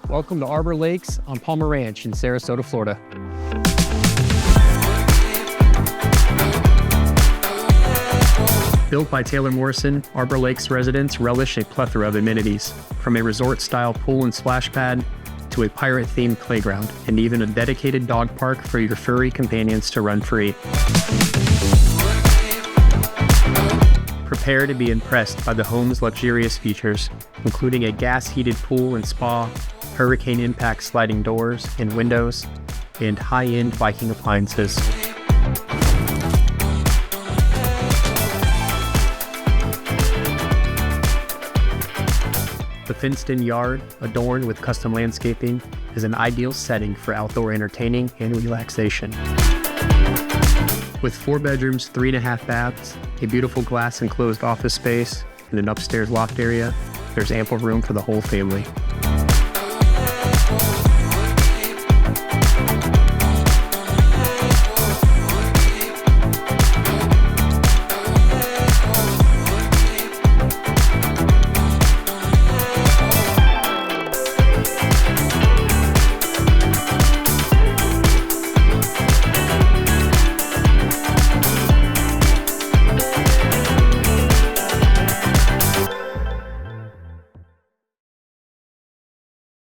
Welcome to Arbor Lakes on Palmer Ranch in Sarasota, Florida. Built by Taylor Morrison, Arbor Lakes residents relish a plethora of amenities, from a resort-style pool and splash pad to a pirate-themed playground, and even a dedicated dog park for your furry companions to run free. Prepare to be impressed by the home's luxurious features, including a gas-heated pool and spa, hurricane impact sliding doors and windows, and high-end Viking appliances. The fenced-in yard, adorned with custom landscaping, is an ideal setting for outdoor entertaining and relaxation. With 4 bedrooms, 3.5 baths, a beautiful glass-enclosed office space, and an upstairs loft area, there's ample room for the whole family.